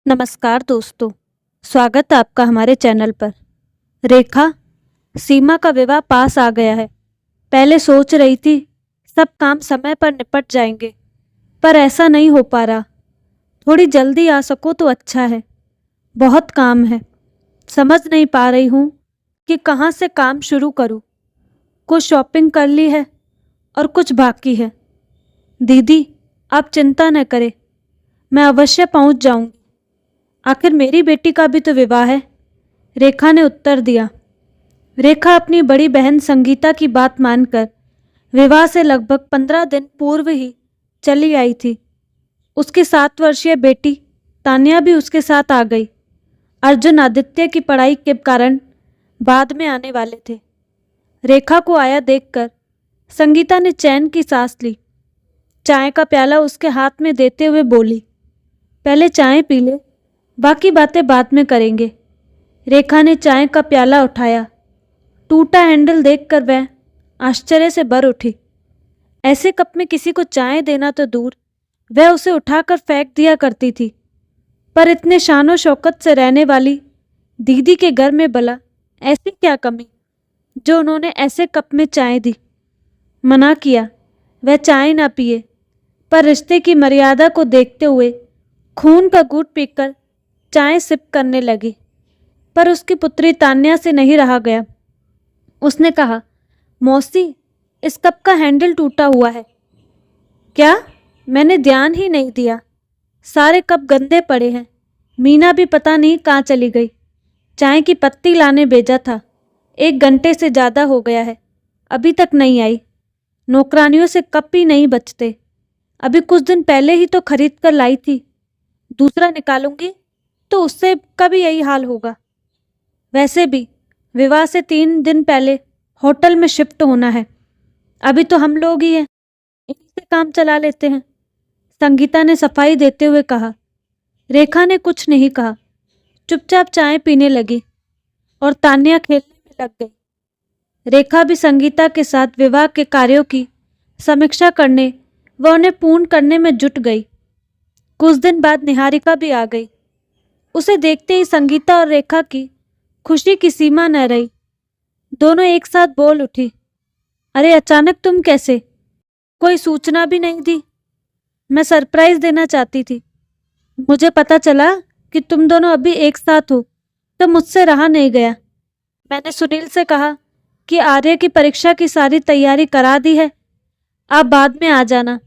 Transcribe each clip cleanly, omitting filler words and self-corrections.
नमस्कार दोस्तों, स्वागत है आपका हमारे चैनल पर। रेखा, सीमा का विवाह पास आ गया है। पहले सोच रही थी सब काम समय पर निपट जाएंगे, पर ऐसा नहीं हो पा रहा। थोड़ी जल्दी आ सको तो अच्छा है। बहुत काम है, समझ नहीं पा रही हूँ कि कहाँ से काम शुरू करूँ। कुछ शॉपिंग कर ली है और कुछ बाकी है। दीदी, आप चिंता न करें, मैं अवश्य पहुँच जाऊँगी। आखिर मेरी बेटी का भी तो विवाह है, रेखा ने उत्तर दिया। रेखा अपनी बड़ी बहन संगीता की बात मानकर विवाह से लगभग 15 दिन पूर्व ही चली आई थी। उसकी 7 वर्षीय बेटी तान्या भी उसके साथ आ गई। अर्जुन आदित्य की पढ़ाई के कारण बाद में आने वाले थे। रेखा को आया देखकर संगीता ने चैन की सांस ली। चाय का प्याला उसके हाथ में देते हुए बोली, पहले चाय पी ले, बाकी बातें बाद में करेंगे। रेखा ने चाय का प्याला उठाया। टूटा हैंडल देखकर वह आश्चर्य से भर उठी। ऐसे कप में किसी को चाय देना तो दूर, वह उसे उठाकर फेंक दिया करती थी। पर इतने शानो शौकत से रहने वाली दीदी के घर में भला ऐसी क्या कमी जो उन्होंने ऐसे कप में चाय दी। मना किया वह चाय ना पिए, पर रिश्ते की मर्यादा को देखते हुए खून का घूंट पीकर चाय सिप करने लगी। पर उसकी पुत्री तान्या से नहीं रहा गया। उसने कहा, मौसी, इस कप का हैंडल टूटा हुआ है। क्या? मैंने ध्यान ही नहीं दिया। सारे कप गंदे पड़े हैं। मीना भी पता नहीं कहाँ चली गई। चाय की पत्ती लाने भेजा था, 1 घंटे से ज़्यादा हो गया है, अभी तक नहीं आई। नौकरानियों से कप ही नहीं बचते। अभी कुछ दिन पहले ही तो खरीद कर लाई थी। दूसरा निकालूंगी तो उससे का भी यही हाल होगा। वैसे भी विवाह से 3 दिन पहले होटल में शिफ्ट होना है। अभी तो हम लोग ही हैं, इन्हीं से काम चला लेते हैं, संगीता ने सफाई देते हुए कहा। रेखा ने कुछ नहीं कहा, चुपचाप चाय पीने लगी और तान्या खेलने में लग गई। रेखा भी संगीता के साथ विवाह के कार्यों की समीक्षा करने व उन्हें पूर्ण करने में जुट गई। कुछ दिन बाद निहारिका भी आ गई। उसे देखते ही संगीता और रेखा की खुशी की सीमा न रही। दोनों एक साथ बोल उठी, अरे अचानक तुम कैसे? कोई सूचना भी नहीं दी। मैं सरप्राइज देना चाहती थी। मुझे पता चला कि तुम दोनों अभी एक साथ हो तो मुझसे रहा नहीं गया। मैंने सुनील से कहा कि आर्य की परीक्षा की सारी तैयारी करा दी है, आप बाद में आ जाना,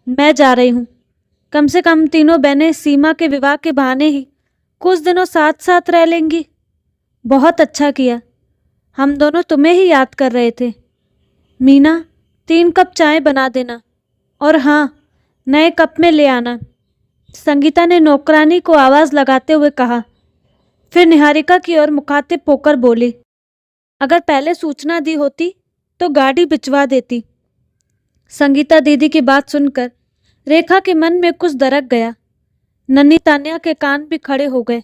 मैं जा रही हूँ। कम से कम तीनों बहनें सीमा के विवाह के बहाने ही कुछ दिनों साथ साथ रह लेंगी। बहुत अच्छा किया, हम दोनों तुम्हें ही याद कर रहे थे। मीना, 3 कप चाय बना देना, और हाँ, नए कप में ले आना, संगीता ने नौकरानी को आवाज़ लगाते हुए कहा। फिर निहारिका की ओर मुखातिब होकर बोली, अगर पहले सूचना दी होती तो गाड़ी भिजवा देती। संगीता दीदी की बात सुनकर रेखा के मन में कुछ दरक गया। नन्ही तान्या के कान भी खड़े हो गए।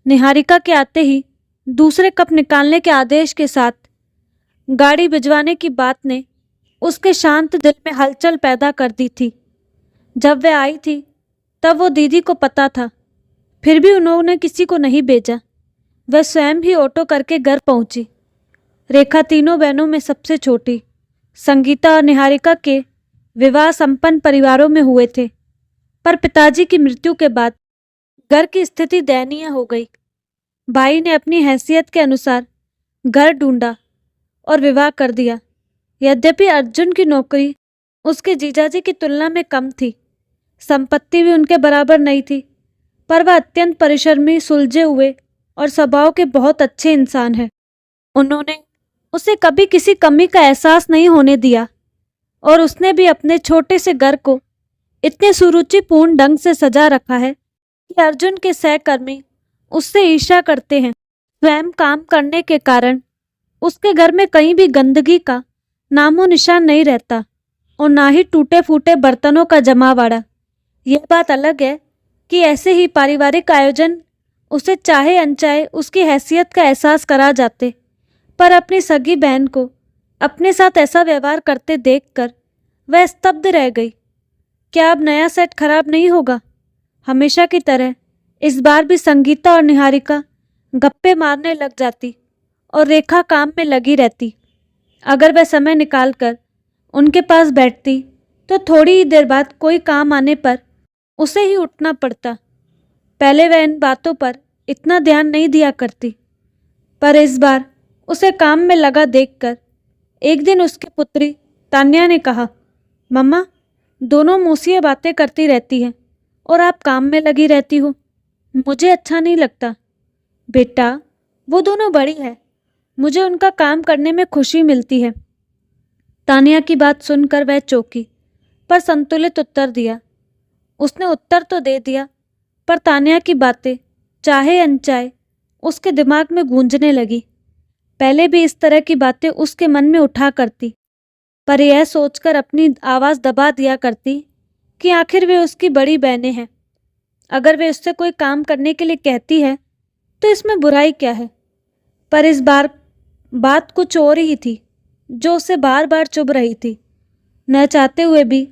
निहारिका के आते ही दूसरे कप निकालने के आदेश के साथ गाड़ी भिजवाने की बात ने उसके शांत दिल में हलचल पैदा कर दी थी। जब वह आई थी तब वो दीदी को पता था, फिर भी उन्होंने किसी को नहीं भेजा। वह स्वयं ही ऑटो करके घर पहुंची। रेखा तीनों बहनों में सबसे छोटी। संगीता और निहारिका के विवाह संपन्न परिवारों में हुए थे, पर पिताजी की मृत्यु के बाद घर की स्थिति दयनीय हो गई। भाई ने अपनी हैसियत के अनुसार घर ढूंढा और विवाह कर दिया। यद्यपि अर्जुन की नौकरी उसके जीजाजी की तुलना में कम थी, संपत्ति भी उनके बराबर नहीं थी, पर वह अत्यंत परिश्रमी, सुलझे हुए और स्वभाव के बहुत अच्छे इंसान हैं। उन्होंने उसे कभी किसी कमी का एहसास नहीं होने दिया और उसने भी अपने छोटे से घर को इतने सुरुचिपूर्ण ढंग से सजा रखा है कि अर्जुन के सहकर्मी उससे ईर्ष्या करते हैं। स्वयं काम करने के कारण उसके घर में कहीं भी गंदगी का नामो निशान नहीं रहता और ना ही टूटे फूटे बर्तनों का जमावड़ा। यह बात अलग है कि ऐसे ही पारिवारिक आयोजन उसे चाहे अनचाहे उसकी हैसियत का एहसास करा जाते, पर अपनी सगी बहन को अपने साथ ऐसा व्यवहार करते देखकर वह स्तब्ध रह गई। क्या अब नया सेट खराब नहीं होगा? हमेशा की तरह इस बार भी संगीता और निहारिका गप्पे मारने लग जाती और रेखा काम में लगी रहती। अगर वह समय निकालकर उनके पास बैठती तो थोड़ी ही देर बाद कोई काम आने पर उसे ही उठना पड़ता। पहले वह इन बातों पर इतना ध्यान नहीं दिया करती, पर इस बार उसे काम में लगा देखकर एक दिन उसकी पुत्री तान्या ने कहा, मम्मा, दोनों मौसियाँ बातें करती रहती हैं और आप काम में लगी रहती हो, मुझे अच्छा नहीं लगता। बेटा, वो दोनों बड़ी है, मुझे उनका काम करने में खुशी मिलती है। तान्या की बात सुनकर वह चौंकी, पर संतुलित उत्तर दिया। उसने उत्तर तो दे दिया, पर तान्या की बातें चाहे अनचाहे उसके दिमाग में गूंजने लगी। पहले भी इस तरह की बातें उसके मन में उठा करती, पर यह सोचकर अपनी आवाज़ दबा दिया करती कि आखिर वे उसकी बड़ी बहनें हैं। अगर वे उससे कोई काम करने के लिए कहती है तो इसमें बुराई क्या है। पर इस बार बात कुछ और ही थी जो उसे बार बार चुभ रही थी। न चाहते हुए भी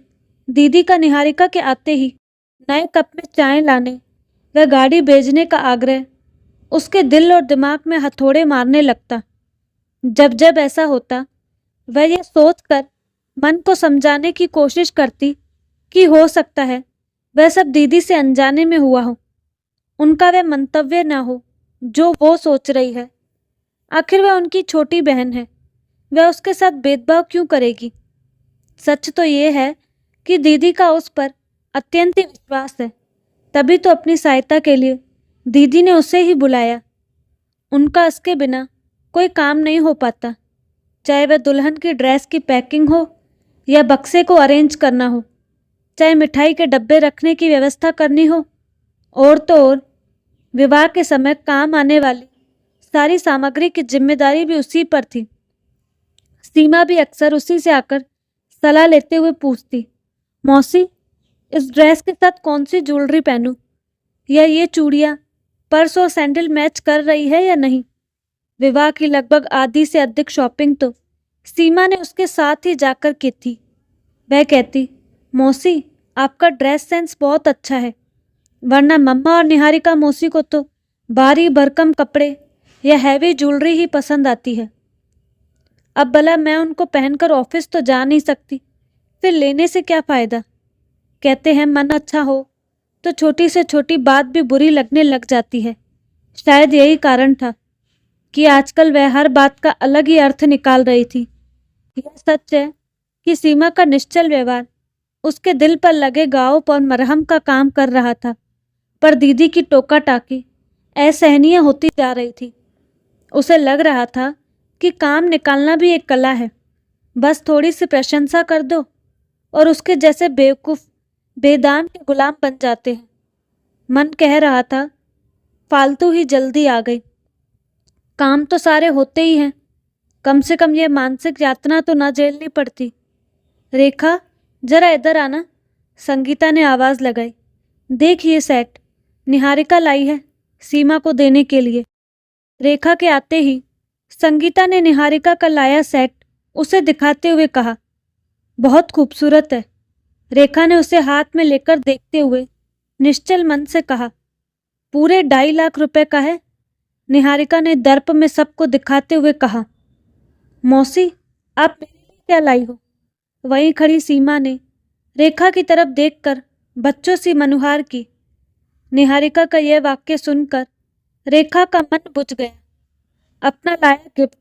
दीदी का निहारिका के आते ही नए कप में चाय लाने व गाड़ी भेजने का आग्रह उसके दिल और दिमाग में हथौड़े मारने लगता। जब जब ऐसा होता, वह यह सोचकर मन को समझाने की कोशिश करती कि हो सकता है वह सब दीदी से अनजाने में हुआ हो, उनका वह मंतव्य न हो जो वो सोच रही है। आखिर वह उनकी छोटी बहन है, वह उसके साथ भेदभाव क्यों करेगी। सच तो ये है कि दीदी का उस पर अत्यंत ही विश्वास है, तभी तो अपनी सहायता के लिए दीदी ने उसे ही बुलाया। उनका इसके बिना कोई काम नहीं हो पाता, चाहे वह दुल्हन की ड्रेस की पैकिंग हो या बक्से को अरेंज करना हो, चाहे मिठाई के डब्बे रखने की व्यवस्था करनी हो, और तो और विवाह के समय काम आने वाली सारी सामग्री की जिम्मेदारी भी उसी पर थी। सीमा भी अक्सर उसी से आकर सलाह लेते हुए पूछती, मौसी, इस ड्रेस के साथ कौन सी ज्वेलरी पहनूं, या ये चूड़ियाँ, पर्स और सैंडल मैच कर रही है या नहीं। विवाह की लगभग आधी से अधिक शॉपिंग तो सीमा ने उसके साथ ही जाकर की थी। वह कहती, मौसी, आपका ड्रेस सेंस बहुत अच्छा है, वरना मम्मा और निहारिका मौसी को तो भारी भरकम कपड़े या हैवी ज्वेलरी ही पसंद आती है। अब भला मैं उनको पहनकर ऑफिस तो जा नहीं सकती, फिर लेने से क्या फ़ायदा। कहते हैं मन अच्छा हो तो छोटी से छोटी बात भी बुरी लगने लग जाती है। शायद यही कारण था कि आजकल वह हर बात का अलग ही अर्थ निकाल रही थी। यह सच है कि सीमा का निश्चल व्यवहार उसके दिल पर लगे घाव पर मरहम का काम कर रहा था, पर दीदी की टोका टाकी असहनीय होती जा रही थी। उसे लग रहा था कि काम निकालना भी एक कला है, बस थोड़ी सी प्रशंसा कर दो और उसके जैसे बेवकूफ़ बेदाम के गुलाम बन जाते हैं। मन कह रहा था, फालतू ही जल्दी आ गई, काम तो सारे होते ही हैं, कम से कम ये मानसिक यातना तो ना झेलनी पड़ती। रेखा, जरा इधर आना, संगीता ने आवाज़ लगाई। देख ये सेट निहारिका लाई है सीमा को देने के लिए। रेखा के आते ही संगीता ने निहारिका का लाया सेट उसे दिखाते हुए कहा, बहुत खूबसूरत है। रेखा ने उसे हाथ में लेकर देखते हुए निश्चल मन से कहा, पूरे 2.5 लाख रुपए का है। निहारिका ने दर्प में सबको दिखाते हुए कहा, मौसी, आप मेरे लिए क्या लाई हो। वहीं खड़ी सीमा ने रेखा की तरफ देखकर बच्चों सी मनुहार की। निहारिका का यह वाक्य सुनकर रेखा का मन बुझ गया। अपना लाया गिफ्ट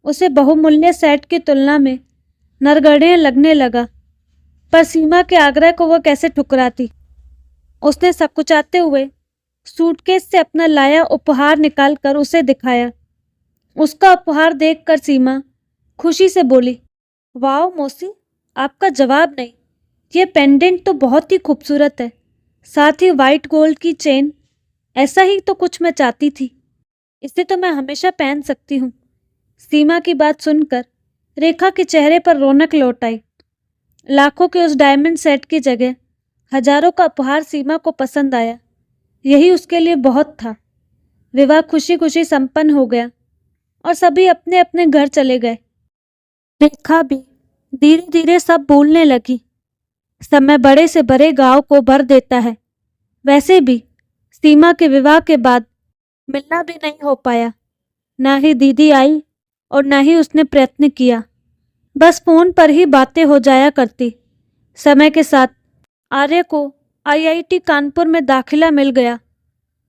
उसे बहुमूल्य सेट की तुलना में नरगढ़िया लगने लगा, पर सीमा के आग्रह को वह कैसे ठुकराती। उसने सकुचाते हुए सूटकेस से अपना लाया उपहार निकालकर उसे दिखाया। उसका उपहार देखकर सीमा खुशी से बोली, वाह मौसी, आपका जवाब नहीं, ये पेंडेंट तो बहुत ही खूबसूरत है, साथ ही वाइट गोल्ड की चेन। ऐसा ही तो कुछ मैं चाहती थी, इसे तो मैं हमेशा पहन सकती हूँ। सीमा की बात सुनकर रेखा के चेहरे पर रौनक लौट आई। लाखों के उस डायमंड सेट की जगह हजारों का उपहार सीमा को पसंद आया, यही उसके लिए बहुत था। विवाह खुशी खुशी संपन्न हो गया और सभी अपने अपने घर चले गए। रेखा भी धीरे धीरे सब भूलने लगी। समय बड़े से बड़े गांव को भर देता है, वैसे भी सीमा के विवाह के बाद मिलना भी नहीं हो पाया। ना ही दीदी आई और ना ही उसने प्रयत्न किया। बस फोन पर ही बातें हो जाया करती। समय के साथ आर्य को आईआईटी कानपुर में दाखिला मिल गया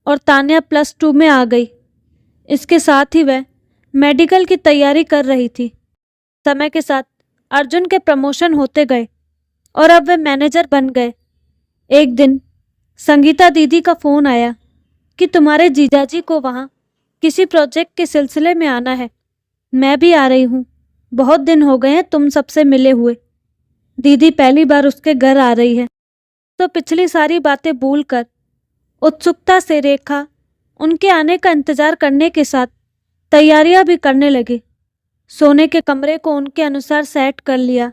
और तान्या +2 में आ गई। इसके साथ ही वह मेडिकल की तैयारी कर रही थी। समय के साथ अर्जुन के प्रमोशन होते गए और अब वे मैनेजर बन गए। एक दिन संगीता दीदी का फ़ोन आया कि तुम्हारे जीजाजी को वहाँ किसी प्रोजेक्ट के सिलसिले में आना है। मैं भी आ रही हूँ। बहुत दिन हो गए हैं तुम सबसे मिले हुए। दीदी पहली बार उसके घर आ रही है तो पिछली सारी बातें भूलकर उत्सुकता से रेखा उनके आने का इंतजार करने के साथ तैयारियां भी करने लगी। सोने के कमरे को उनके अनुसार सेट कर लिया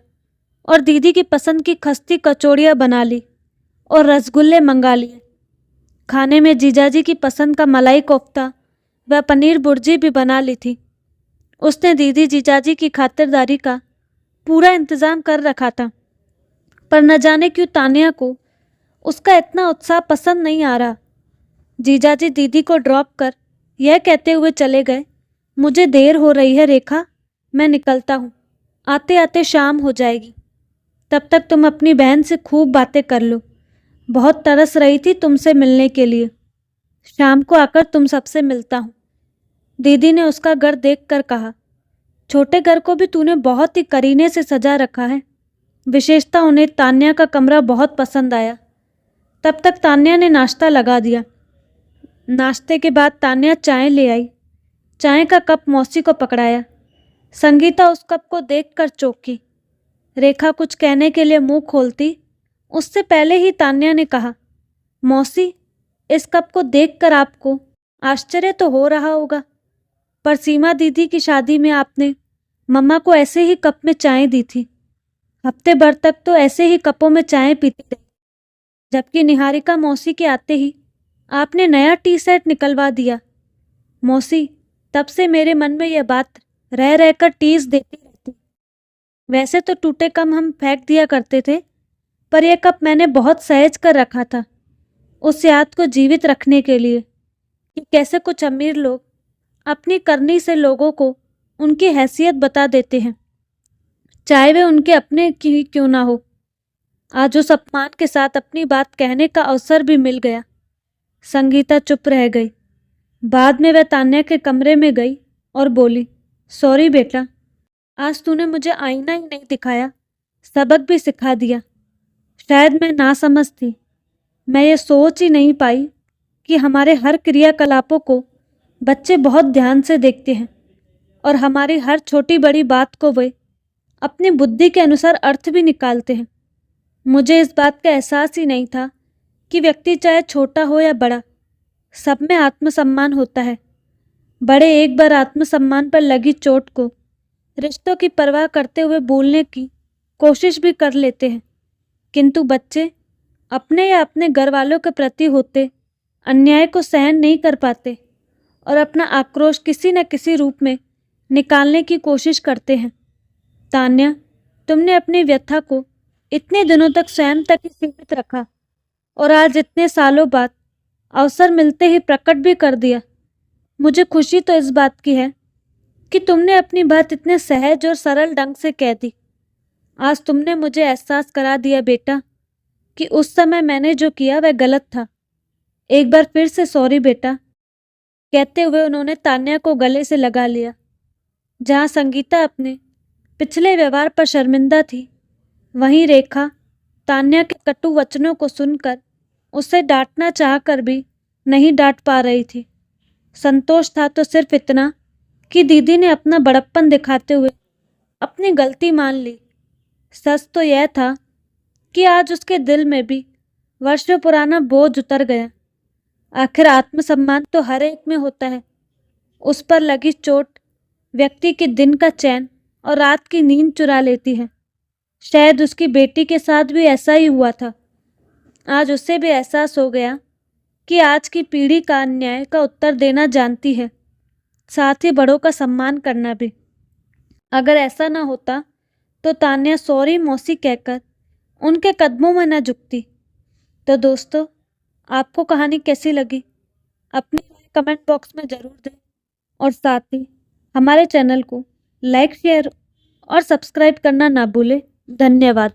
और दीदी की पसंद की खस्ती कचौड़ियाँ बना ली और रसगुल्ले मंगा लिए। खाने में जीजाजी की पसंद का मलाई कोफ्ता व पनीर भुर्जी भी बना ली थी। उसने दीदी जीजाजी की खातिरदारी का पूरा इंतज़ाम कर रखा था, पर न जाने क्यों तान्या को उसका इतना उत्साह पसंद नहीं आ रहा। जीजाजी दीदी को ड्रॉप कर यह कहते हुए चले गए, मुझे देर हो रही है रेखा, मैं निकलता हूँ। आते आते शाम हो जाएगी। तब तक तुम अपनी बहन से खूब बातें कर लो। बहुत तरस रही थी तुमसे मिलने के लिए। शाम को आकर तुम सबसे मिलता हूँ। दीदी ने उसका घर देखकर कहा, छोटे घर को भी तूने बहुत ही करीने से सजा रखा है। विशेषता उन्हें तान्या का कमरा बहुत पसंद आया। तब तक तान्या ने नाश्ता लगा दिया। नाश्ते के बाद तान्या चाय ले आई। चाय का कप मौसी को पकड़ाया। संगीता उस कप को देखकर चौंकी। रेखा कुछ कहने के लिए मुंह खोलती, उससे पहले ही तान्या ने कहा, मौसी, इस कप को देखकर आपको आश्चर्य तो हो रहा होगा, पर सीमा दीदी की शादी में आपने मम्मा को ऐसे ही कप में चाय दी थी। हफ्ते भर तक तो ऐसे ही कपों में चाय पीती रही, जबकि निहारिका मौसी के आते ही आपने नया टी सेट निकलवा दिया। मौसी, तब से मेरे मन में यह बात रह रहकर टीस देती रहती। वैसे तो टूटे कम हम फेंक दिया करते थे, पर यह कप मैंने बहुत सहेज कर रखा था, उस याद को जीवित रखने के लिए कि कैसे कुछ अमीर लोग अपनी करनी से लोगों को उनकी हैसियत बता देते हैं, चाहे वे उनके अपने की क्यों ना हो। आज उस अपमान के साथ अपनी बात कहने का अवसर भी मिल गया। संगीता चुप रह गई। बाद में वह तान्या के कमरे में गई और बोली, सॉरी बेटा, आज तूने मुझे आईना ही नहीं दिखाया, सबक भी सिखा दिया। शायद मैं नासमझ थी। मैं ये सोच ही नहीं पाई कि हमारे हर क्रियाकलापों को बच्चे बहुत ध्यान से देखते हैं और हमारी हर छोटी बड़ी बात को वे अपनी बुद्धि के अनुसार अर्थ भी निकालते हैं। मुझे इस बात का एहसास ही नहीं था कि व्यक्ति चाहे छोटा हो या बड़ा, सब में आत्मसम्मान होता है। बड़े एक बार आत्मसम्मान पर लगी चोट को रिश्तों की परवाह करते हुए भूलने की कोशिश भी कर लेते हैं, किंतु बच्चे अपने या अपने घर वालों के प्रति होते अन्याय को सहन नहीं कर पाते और अपना आक्रोश किसी न किसी रूप में निकालने की कोशिश करते हैं। तान्या, तुमने अपनी व्यथा को इतने दिनों तक स्वयं तक ही सीमित रखा और आज इतने सालों बाद अवसर मिलते ही प्रकट भी कर दिया। मुझे खुशी तो इस बात की है कि तुमने अपनी बात इतने सहज और सरल ढंग से कह दी। आज तुमने मुझे एहसास करा दिया बेटा कि उस समय मैंने जो किया वह गलत था। एक बार फिर से सॉरी बेटा। कहते हुए उन्होंने तान्या को गले से लगा लिया। जहाँ संगीता अपने पिछले व्यवहार पर शर्मिंदा थी, वहीं रेखा तान्या के कटु वचनों को सुनकर उसे डांटना चाहकर भी नहीं डांट पा रही थी। संतोष था तो सिर्फ इतना कि दीदी ने अपना बड़प्पन दिखाते हुए अपनी गलती मान ली। सच तो यह था कि आज उसके दिल में भी वर्षों पुराना बोझ उतर गया। आखिर आत्मसम्मान तो हर एक में होता है। उस पर लगी चोट व्यक्ति के दिन का चैन और रात की नींद चुरा लेती है। शायद उसकी बेटी के साथ भी ऐसा ही हुआ था। आज उसे भी एहसास हो गया कि आज की पीढ़ी का अन्याय का उत्तर देना जानती है, साथ ही बड़ों का सम्मान करना भी। अगर ऐसा ना होता तो तान्या सॉरी मौसी कहकर उनके कदमों में न झुकती। तो दोस्तों, आपको कहानी कैसी लगी अपनी राय कमेंट बॉक्स में ज़रूर दें और साथ ही हमारे चैनल को लाइक शेयर और सब्सक्राइब करना ना भूलें। धन्यवाद।